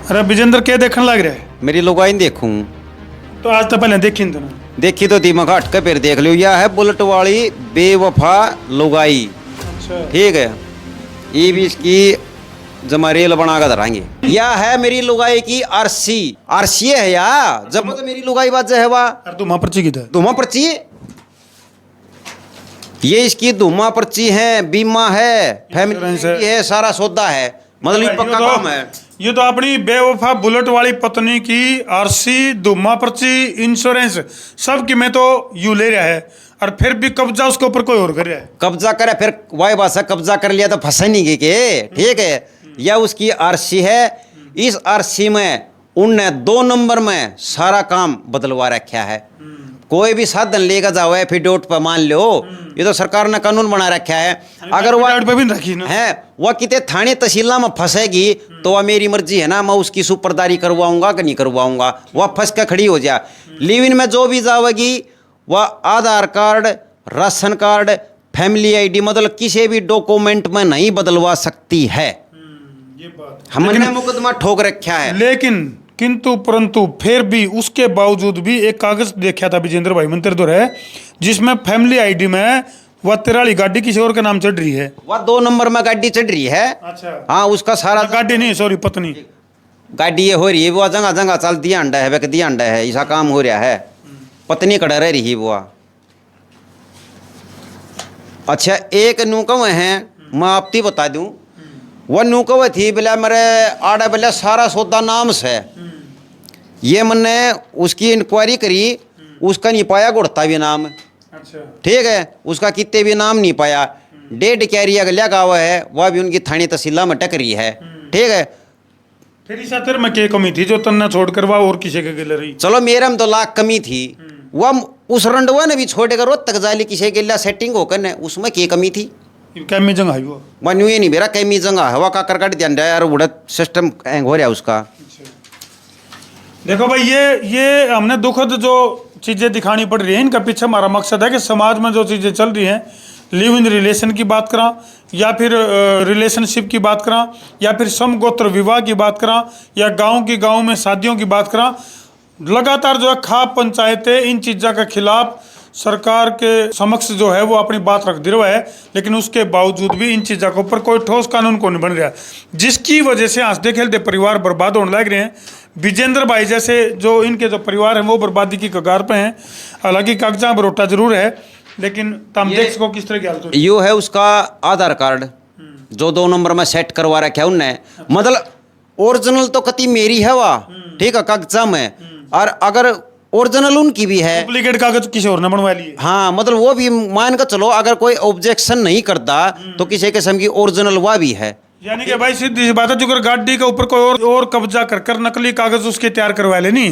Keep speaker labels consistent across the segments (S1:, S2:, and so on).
S1: अरे विजेंद्र क्या देखने लग रहा है?
S2: मेरी लुगाई देखूं
S1: तो आज तो पहले देखी नहीं
S2: देखी तो दिमाग हट के फिर देख लियो। यह है बुलेट वाली बेवफा लुगाई।
S1: अच्छा
S2: ठीक है, ये भी इसकी जमा रेल बना कर धराएंगे। यह है मेरी लुगाई की आरसी। आरसी है या जब तो मेरी लुगाई बात है वाह
S1: अरे तुम पर्ची की था
S2: धुमा पर्ची। ये इसकी धुमा पर्ची है, बीमा है,
S1: इंश्योरेंस
S2: फैमिली है, सारा सौदा है, मतलब ये पक्का काम है।
S1: ये तो अपनी बेवफा बुलेट वाली पत्नी की आरसी, धुमा पर्ची, इंश्योरेंस सब की मैं तो यू ले रहा है और फिर भी कब्जा उसके ऊपर कोई और कर रहा है।
S2: कब्जा करे फिर वाई बात है, कब्जा कर लिया तो फंसे नहीं गए के। ठीक है, यह उसकी आरसी है। इस आरसी में उनने 2 नंबर में सारा काम बदलवा रखा है। कोई भी साधन लेकर जाओ एफिडेविट पर मान लो, ये तो सरकार ने कानून बना रखा है। अगर वह
S1: पे भी रखी ना
S2: है वह कितने थाने तहसीला में फंसेगी तो वह मेरी मर्जी है ना, मैं उसकी सुपरदारी करवाऊंगा कि नहीं करवाऊंगा। वह फंस के खड़ी हो जा। लिव इन में जो भी जाएगी वह Aadhaar card, ration card, family ID मतलब किसी भी डॉक्यूमेंट में नहीं बदलवा सकती है।
S1: ये बात
S2: हमने मुकदमा ठोक रखा है।
S1: लेकिन किंतु परंतु फिर भी उसके बावजूद भी एक कागज देखा था विजेंद्र भाई मंत्री दौर है जिसमें फैमिली आईडी में वह 43 गाड़ी किसी और के नाम चढ़ रही है।
S2: वह 2 नंबर में गाड़ी चढ़ रही है।
S1: अच्छा
S2: हाँ, उसका सारा
S1: गाड़ी नहीं सॉरी पत्नी
S2: गाड़ी ये हो रही है। वो जगह जगह चल दिया अंडा है, बेक दिया अंडा है, ऐसा काम हो रहा है। पत्नी कड़ा रह रही वो। अच्छा, एक नूकव है, मैं आपती बता दूं। वह नूकव थी बोला मेरे आड़ा बोला सारा सौदा नाम से। ये मैंने उसकी इंक्वायरी करी, उसका नहीं पाया गुड़ता भी नाम।
S1: अच्छा
S2: ठीक है, उसका कितने भी नाम नहीं पाया। डेढ़ कैरिया गलिया गाँव है, वह भी उनकी थानी तहसीला में टकरी है। ठीक है,
S1: फिर इस आतर में क्या कमी थी जो तन्ना छोड़ कर वह और किसी के गिले रही?
S2: चलो मेरे में तो लाख कमी थी। वह उस रंडवा ने भी छोड़ेगा रोज तक जाली किसी के लिए सेटिंग होकर न, उसमें क्या कमी थी?
S1: कैमी जंग आई वो
S2: वह न्यू ये नहीं मेरा कैमी जंगा हवा का करकट ध्यान यार उड़त सिस्टम हैंग हो रहा है उसका।
S1: देखो भाई ये हमने दुखद जो चीज़ें दिखानी पड़ रही हैं, इनका पीछे हमारा मकसद है कि समाज में जो चीज़ें चल रही हैं, लिव इन रिलेशन की बात करा या फिर रिलेशनशिप की बात करा या फिर समगोत्र विवाह की बात करा या गांव में शादियों की बात करा, लगातार जो है खाप पंचायतें इन चीज़ों के खिलाफ सरकार के समक्ष जो है वो अपनी बात रख दे रहा है। लेकिन उसके बावजूद भी इन चीज़ों के ऊपर कोई ठोस कानून को नहीं बन रहा, जिसकी वजह से हंसते खेलते परिवार बर्बाद होने लग रहे हैं। विजेंद्र भाई जैसे जो इनके जो परिवार हैं वो बर्बादी की कगार पे हैं। हालांकि कागजा बरोटा जरूर है, लेकिन तुम देख सको किस तरह की हालत है।
S2: यो है उसका आधार कार्ड जो 2 नंबर में सेट करवा रखा है उनने, मतलब ओरिजिनल तो कति मेरी है वह। ठीक है, कागजा में, और अगर ओरिजिनल उनकी भी है,
S1: डुप्लीकेट कागज किसी और ने बनवा लिए।
S2: हाँ, मतलब वो भी मान कर चलो अगर कोई ऑब्जेक्शन नहीं करता तो किसी किस्म की ओरिजिनल वह भी है।
S1: यानी कि भाई सीधी सी बात है, जो अगर गाड़ी के ऊपर कोई और कब्जा कर नकली कागज उसके तैयार करवा लेनी,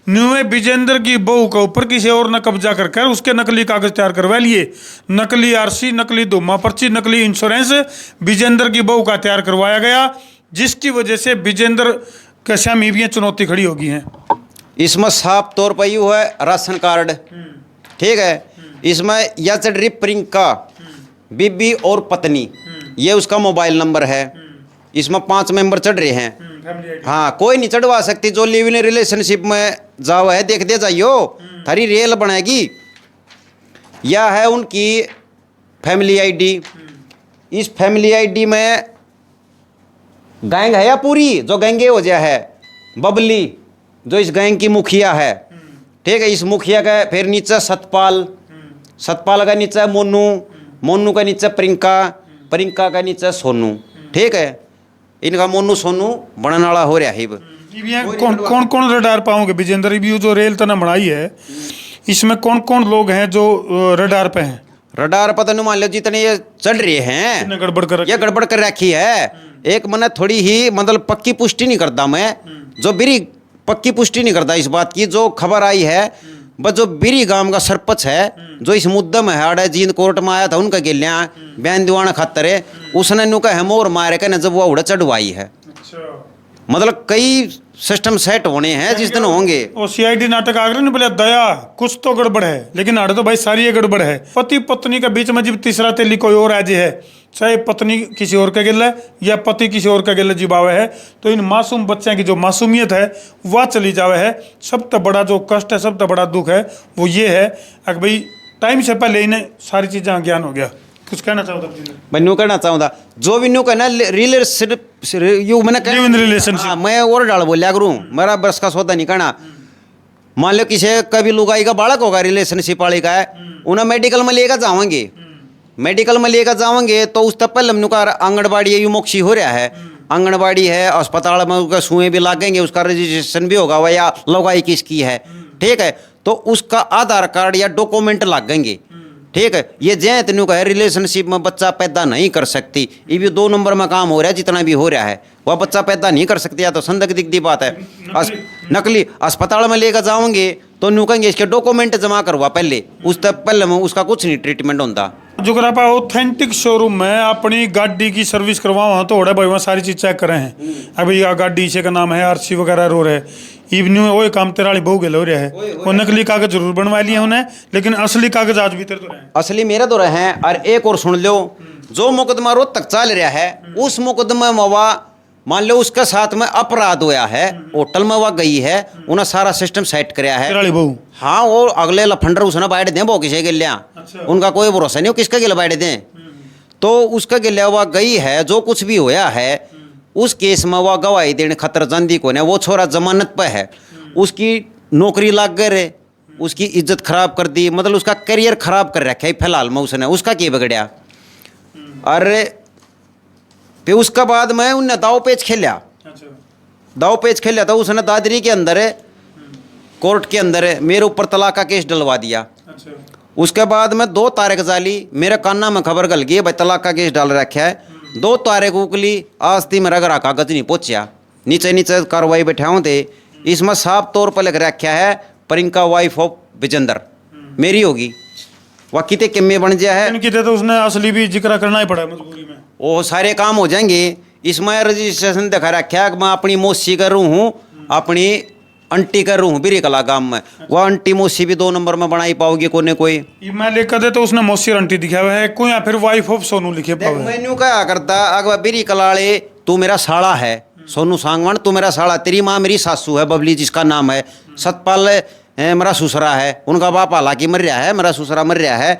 S1: न्यू विजेंद्र की बहू के ऊपर किसी और ने कब्जा कर उसके नकली कागज तैयार करवा लिए। नकली आरसी, नकली धुमा पर्ची, नकली इंश्योरेंस विजेंद्र की बहू का तैयार करवाया गया, जिसकी वजह से विजेंद्र के सामने भी चुनौती खड़ी होगी है।
S2: इसमें साफ तौर पर यू है राशन कार्ड। ठीक है, इसमें यह चढ़ रही प्रियंका बीबी और पत्नी, ये उसका मोबाइल नंबर है। इसमें 5 मेंबर चढ़ रहे हैं। हाँ, कोई नहीं चढ़वा सकती। जो लिव इन रिलेशनशिप में जाओ है देख दे जाइयो, थारी रेल बनेगी। यह है उनकी फैमिली आईडी। इस फैमिली आईडी में गैंग है या पूरी जो गैंगे हो जाए है, बबली जो इस गैंग की मुखिया है। ठीक है, इस मुखिया का फिर नीचे सतपाल, सतपाल का नीचे मोनू, मोनू का नीचे प्रियंका, प्रियंका का नीचे सोनू। ठीक है, इनका मोनू सोनू बनने वाला हो रहा है।
S1: कौन कौन रडार पाओगे विजेंद्र? भी जो रेल तना बनाई है इसमें कौन कौन लोग हैं जो रडार पे हैं?
S2: रडार पता नहीं, मान लो जितने ये चढ़ रहे हैं
S1: गड़बड़ कर
S2: ये गड़बड़ कर रखी है। एक मैंने थोड़ी ही मतलब पक्की पुष्टि नहीं करता मैं, जो बिरी पक्की पुष्टि नहीं करता इस बात की। जो खबर आई है बस जो बिरी गांव का सरपंच है जो इस मुद्दे में है जींद कोर्ट में आया था, उनका गिलिया बयान दिवाना खातर है, उसने नुका है मोर मारे के न जब वो उड़ा चढ़वाई है। मतलब कई सिस्टम सेट होने हैं जिस दिन होंगे।
S1: और सीआईडी नाटक आ गए ना, बोले दया कुछ तो गड़बड़ है, लेकिन आड़े तो भाई सारी ये गड़बड़ है। पति पत्नी के बीच में जब तीसरा तेली कोई और आज है चाहे पत्नी किसी और का गिला है या पति किसी और का गिला जीवावे है, तो इन मासूम बच्चों की जो मासूमियत है वह चली जावे है। सबसे बड़ा जो कष्ट है, सबसे बड़ा दुख है वो ये है कि भाई टाइम से पहले इन्हें सारी चीज़ें ज्ञान हो गया। कुछ कहना चाहता
S2: मैं न्यू कहना चाहूँगा जो भी न्यू कहना यू मैंने
S1: लिव इन रिलेशनशिप।
S2: हाँ, मैं और डाल बोलिया करूँ, मेरा बरस का सौदा नहीं कहना। मान लो किसी कभी लुगाई का बालक होगा रिलेशनशिप वाले का है, उन्हें मेडिकल में लेकर जाओगे, मेडिकल में लेकर जाओगे तो उस तक पहले का आंगनबाड़ी यू मोक्षी हो रहा है, आंगनबाड़ी है, अस्पताल में उसका सुएँ भी लागेंगे, उसका रजिस्ट्रेशन भी होगा वह या लुगाई किसकी है, ठीक है, तो उसका आधार कार्ड या डॉक्यूमेंट लागेंगे, ठीक है। ये जय इतनू का है रिलेशनशिप में बच्चा पैदा नहीं कर सकती, ये भी 2 नंबर में काम हो रहा है, जितना भी हो रहा है वह बच्चा पैदा नहीं कर सकती, या तो संदिग्ध दिखती बात है। नकली अस्पताल में लेकर जाओगे तो न्यू कहेंगे इसके डॉक्यूमेंट जमा करवा पहले, उस तक पहले में उसका कुछ नहीं ट्रीटमेंट होता।
S1: जो आप ऑथेंटिक शोरूम में अपनी गाड़ी की सर्विस करवाओ तो भाई वहाँ सारी चीज़ चेक करे हैं। अभी गाड़ी से का नाम है आरसी वगैरह रो रहे इवन्यू वो काम तेरा वाली बहु गल हो रहा है, वो नकली कागज जरूर बनवा लिए उन्हें, लेकिन असली कागज आज भी तेरे तो रहे,
S2: असली मेरे तो रहे हैं। और एक और सुन लो, जो मुकदमा रोज तक चल रहा है उस मुकदमे में वह मान लो उसके साथ में अपराध हुआ है, होटल में वह गई है, उन्हें सारा सिस्टम सेट कराया है,
S1: तेरा वाली बहु।
S2: हाँ, वो अगले लफंडर उसने बैठ दें वो किसी के लिया, उनका कोई भरोसा नहीं हो किसका गिला बैठ दें, तो उसका गिला वह गई है, जो कुछ भी होया है उस केस में वह गवाही देने खतर जंदी को नहीं, वो छोरा जमानत पे है, उसकी नौकरी लग गए, उसकी इज्जत खराब कर दी, मतलब उसका करियर खराब कर रखा है फिलहाल में उसने, उसका क्या बिगड़िया। अरे फिर उसका बाद में उनने दाव पेच खेलिया, दाव पेच खेलिया तो उसने दादरी के अंदर कोर्ट के अंदर मेरे ऊपर तलाक का केस डलवा दिया। उसके बाद में 2 तारीख जाली मेरे काना में खबर गल गई भाई तलाक का केस डाल रखा है, 2 तारीख उकली आज थी मेरा घर कागज नहीं पहुँचा, नीचे नीचे कार्रवाई बैठाऊँ थे, इसमें साफ तौर पर लिख रखा है प्रियंका वाइफ ऑफ विजेंद्र मेरी होगी, वह कितने किम्मे बन गया है,
S1: कितने तो उसने असली भी जिक्र करना ही पड़ा मजबूरी में,
S2: वो सारे काम हो जाएंगे। इसमें रजिस्ट्रेशन दिखा रखा है मैं अपनी मौसी कर रहा हूँ, अपनी आंटी कर रहा हूँ बिरी कला गांव में, वह आंटी मौसी भी 2 नंबर में बनाई पाओगी कोई न कोई।
S1: मैं लेकर दे तो उसने मौसी और आंटी दिखा हुआ है कोई, या फिर वाइफ ऑफ सोनू लिखे पावे।
S2: मैनू क्या करता अगर बिरी कलाले तू मेरा साला है, सोनू सांगवान तू मेरा साला, तेरी माँ मेरी सासू है बबली जिसका नाम है, सतपाल मेरा ससुरा है, उनका बाप हालांकि मर रहा है, मेरा ससुरा मर रहा है,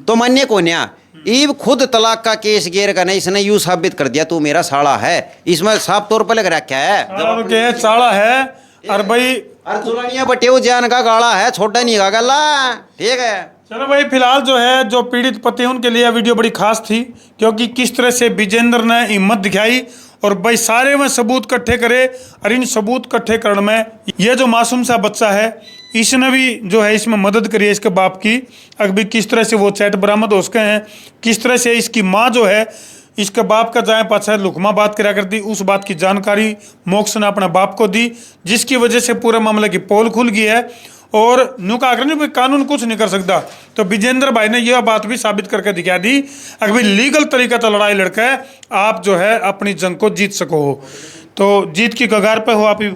S2: तो मान्य को न्या ईब खुद तलाक का केस गेर का नहीं, इसने यूं साबित कर दिया तू मेरा साला है, इसमें साफ तौर पर लग रखा है
S1: साला है। और भाई
S2: अर्जुनिया बटेऊ जान का गाड़ा है, छोटा नहीं का गला, ठीक है।
S1: चलो भाई फिलहाल जो है जो पीड़ित पति हैं उनके लिए वीडियो बड़ी खास थी, क्योंकि किस तरह से विजेंद्र ने हिम्मत दिखाई और भाई सारे में सबूत इकट्ठे करे, और इन सबूत इकट्ठे करने में ये जो मासूम सा बच्चा है इसने भी जो है इसमें मदद करी है इसके बाप की, अभी किस तरह से वो चैट बरामद हो सके हैं, किस तरह से इसकी माँ जो है इसके बाप का जाए पाछा लुकमा बात करा करती, उस बात की जानकारी मोक्ष ने अपने बाप को दी, जिसकी वजह से पूरे मामले की पोल खुल गई है। और न्यू का आकर नहीं कानून कुछ नहीं कर सकता, तो विजेंद्र भाई ने यह बात भी साबित करके दिखा दी अगर लीगल तरीका तो लड़ाई लड़के आप जो है अपनी जंग को जीत सको हो, तो जीत की कगार पे हो आप ही।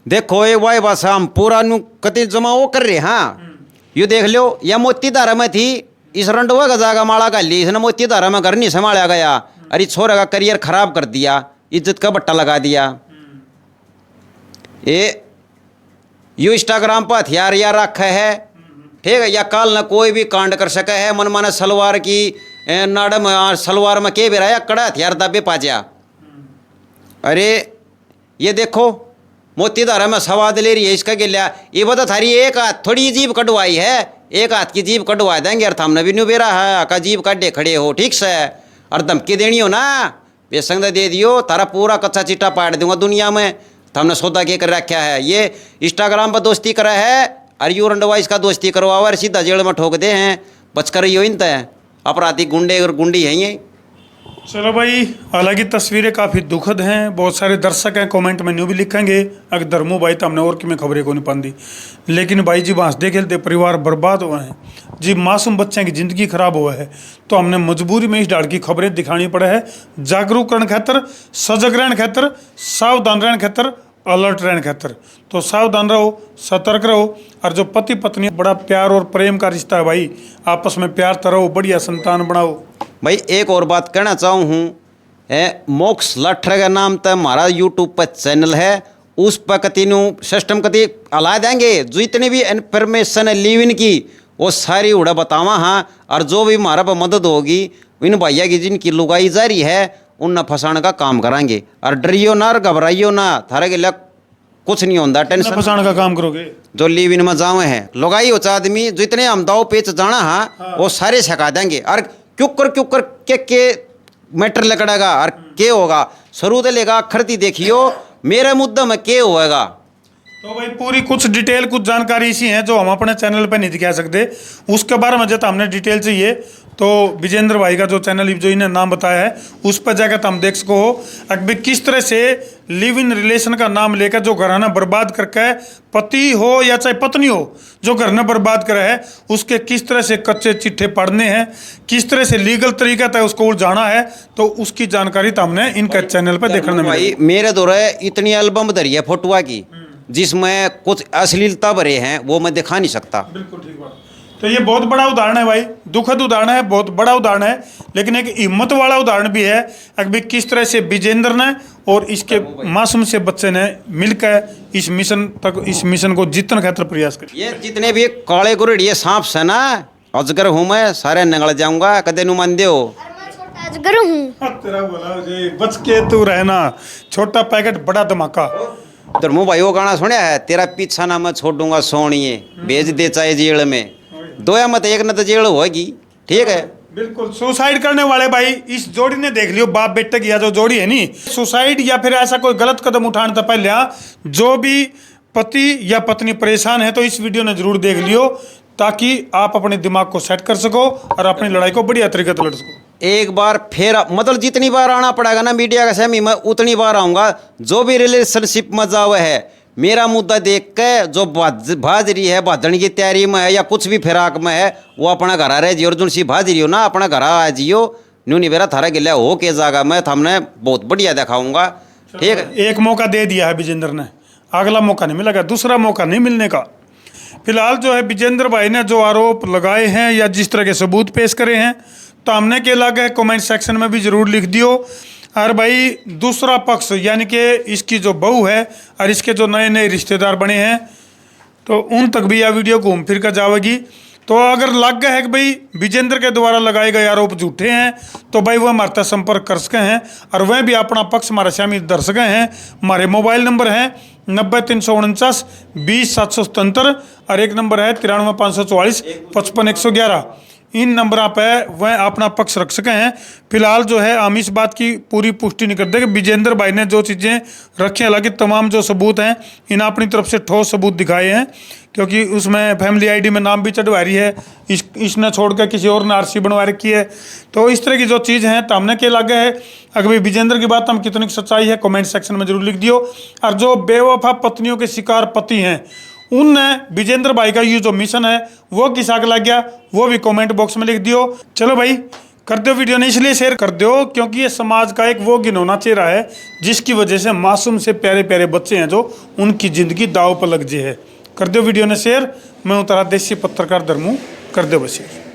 S2: देखो ये वाई बात हम पूरा नु कति जमा वो कर रहे, हाँ ये देख लो, या मोती धारा में थी इस रंडवा का जागा माड़ा का ली, इसने मोती धारा में घर नहीं संभाला गया, अरे छोरे का करियर खराब कर दिया, इज्जत का बट्टा लगा दिया। ये यू इंस्टाग्राम पर हथियार या रखा है, ठीक है, या काल न कोई भी कांड कर सके है, मन माने सलवार की नाड़ में सलवार में के भी रहा कड़ा हथियार दबे पाचा। अरे ये देखो मोती धारा में सवाद ले रही है इसका गिल्या, ये बता थारी एक हाथ थोड़ी जीभ कटवाई है, एक हाथ की जीभ कटवा देंगे, और हमने भी न्यू बेरा है का जीभ काटे खड़े हो, ठीक से, और धमकी देनी हो ना बेसंग दे दियो, तारा पूरा कच्चा चिट्टा पाट दूंगा दुनिया में, हमने सौदा के कर रखा है। ये इंस्टाग्राम पर दोस्ती करा है और यू रंडवा इसका दोस्ती करवा और सीधा जेल में ठोक दे हैं, बचकर यो इन तय अपराधी गुंडे और गुंडी हैं ये।
S1: चलो भाई, हालांकि तस्वीरें काफ़ी दुखद हैं, बहुत सारे दर्शक हैं कमेंट में न्यू भी लिखेंगे अगर धर्मो भाई तो हमने और कि मैं खबरें को नहीं पाती, लेकिन भाई जी हंसते खेलते परिवार बर्बाद हुए हैं जी, मासूम बच्चे की ज़िंदगी खराब हुआ है, तो हमने मजबूरी में इस डाल की खबरें दिखानी पड़े है, जागरूक रहने खातर, सजग रहने खातर, सावधान रहने खातर, अलर्ट रहने खातर। तो सावधान रहो, सतर्क रहो, और जो पति पत्नी बड़ा प्यार और प्रेम का रिश्ता है भाई, आपस में प्यार तो रहो, बढ़िया संतान बनाओ।
S2: भाई एक और बात कहना चाहूँ हूँ, मोक्ष लाठर का नाम तो हमारा यूट्यूब पर चैनल है, उस पर कति सिस्टम कति अला देंगे, जो इतनी भी इन्फॉर्मेशन है लिव इन की वो सारी उड़ा बतावा। हाँ, और जो भी हमारा पर मदद होगी इन भैया की जिनकी लुगाई जारी है उन फंसाने का काम कराएंगे। और डरियो ना और घबराइयो ना, थारे के लिए कुछ नहीं होता, टेंशन
S1: फंसाने का काम करोगे।
S2: जो लिव इन में जावे हैं लुगाई हो आदमी, जितने हम दाव पेच जाना हाँ वो सारे छका देंगे। और क्यों कर के मैटर लकड़ेगा और के होगा, शुरू से लेगा आखिर देखियो मेरे मुद्दा में के होएगा।
S1: तो भाई पूरी कुछ डिटेल कुछ जानकारी इसी है जो हम अपने चैनल पे नहीं दिखा सकते, उसके बारे में जब हमने डिटेल चाहिए तो विजेंद्र भाई का जो चैनल जो इन्हें नाम बताया है उस पर जाकर तुम देख सको हो अभी किस तरह से लिव इन रिलेशन का नाम लेकर जो घराना बर्बाद करके, पति हो या चाहे पत्नी हो जो घराना बर्बाद करे है, उसके किस तरह से कच्चे चिट्ठे पढ़ने हैं, किस तरह से लीगल तरीका तय उसको उलझाना है, तो उसकी जानकारी तो हमने इनके चैनल पर देखने में
S2: भाई मेरे दौरे इतनी एल्बम धरी है फोटुआ की जिसमें कुछ अश्लीलता भरे हैं, वो मैं दिखा नहीं सकता।
S1: बिल्कुल ठीक बात। तो ये बहुत बड़ा उदाहरण है भाई, दुखद उदाहरण है, बहुत बड़ा उदाहरण है, लेकिन एक हिम्मत वाला उदाहरण भी है अभी किस तरह से विजेंद्र ने और इसके मासूम से बच्चे ने मिलकर इस मिशन को जीतने खातिर प्रयास कर।
S2: ये जितने भी काले गुरड़िए सांप से ना अजगर हूँ मैं, सारे निगल जाऊंगा, कदे नु मान दो
S3: अजगर हूँ।
S1: तेरा बोला बच के तू रहना, छोटा पैकेट बड़ा धमाका।
S2: तो मुँह भाई वो गाना सुना है, तेरा पीछा ना मैं छोड़ूंगा सोनिए, भेज दे चाहे जेल में, दो या मत एक न तो जेल होगी। ठीक है,
S1: बिल्कुल। सुसाइड करने वाले भाई इस जोड़ी ने देख लियो, बाप बेटे की जो जोड़ी है नी, सुसाइड या फिर ऐसा कोई गलत कदम उठाने से पहले जो भी पति या पत्नी परेशान है तो इस वीडियो ने जरूर देख लियो ताकि आप अपने दिमाग को सेट कर सको और अपनी लड़ाई को बढ़िया तरीके से लड़ सको।
S2: एक बार फिर मतलब जितनी बार आना पड़ेगा ना मीडिया का सेमी में उतनी बार आऊँगा। जो भी रिलेशनशिप में जावे है मेरा मुद्दा देख के जो भाज रही है, भाजने की तैयारी में है या कुछ भी फिराक में है, वो अपना घर आ रहे जी और जो सी भाज रही हो ना अपना घर आ जियो, न्यू नहीं मेरा थारा गिला हो के जागा मैं हमने बहुत बढ़िया दिखाऊंगा। ठीक है,
S1: एक मौका दे दिया है विजेंद्र ने, अगला मौका नहीं मिलेगा, दूसरा मौका नहीं मिलने का। फिलहाल जो है विजेंद्र भाई ने जो आरोप लगाए हैं या जिस तरह के सबूत पेश करे हैं तो हमने के लगा कमेंट सेक्शन में भी ज़रूर लिख दियो। और भाई दूसरा पक्ष यानी कि इसकी जो बहू है और इसके जो नए नए रिश्तेदार बने हैं तो उन तक भी यह वीडियो घूम फिर कर जाएगी। तो अगर लग गया है कि भाई विजेंद्र के द्वारा लगाए गए आरोप झूठे हैं तो भाई वह हमारे साथ संपर्क कर सके हैं और वह भी अपना पक्ष हमारे सामने दर सके हैं। हमारे मोबाइल नंबर हैं 90 349 20 777 और एक नंबर है 93 544 55 111। इन नंबरों पर वह अपना पक्ष रख सके हैं। फिलहाल जो है हम इस बात की पूरी पुष्टि नहीं करते कि विजेंद्र भाई ने जो चीज़ें रखी, हालांकि तमाम जो सबूत हैं इन अपनी तरफ से ठोस सबूत दिखाए हैं क्योंकि उसमें फैमिली आईडी में नाम भी चढ़वा रही है, इसने छोड़कर किसी और ने आरसी बनवा रखी है। तो इस तरह की जो चीज़ हैं तो हमने के लगे है। अगर भाई विजेंद्र की बात हम कितनी सच्चाई है कमेंट सेक्शन में जरूर लिख दियो। और जो बेवफा पत्नियों के शिकार पति हैं उनने विजेंद्र भाई का ये जो मिशन है वो किस आग लग गया वो भी कमेंट बॉक्स में लिख दियो। चलो भाई कर दो वीडियो ने इसलिए शेयर कर दो क्योंकि ये समाज का एक वो गिनौना चेहरा है जिसकी वजह से मासूम से प्यारे प्यारे बच्चे हैं जो उनकी ज़िंदगी दाव पर लग जाए है। कर दो वीडियो ने शेयर। मैं उतरा देसी पत्रकार धर्मू, कर दो बस शेयर।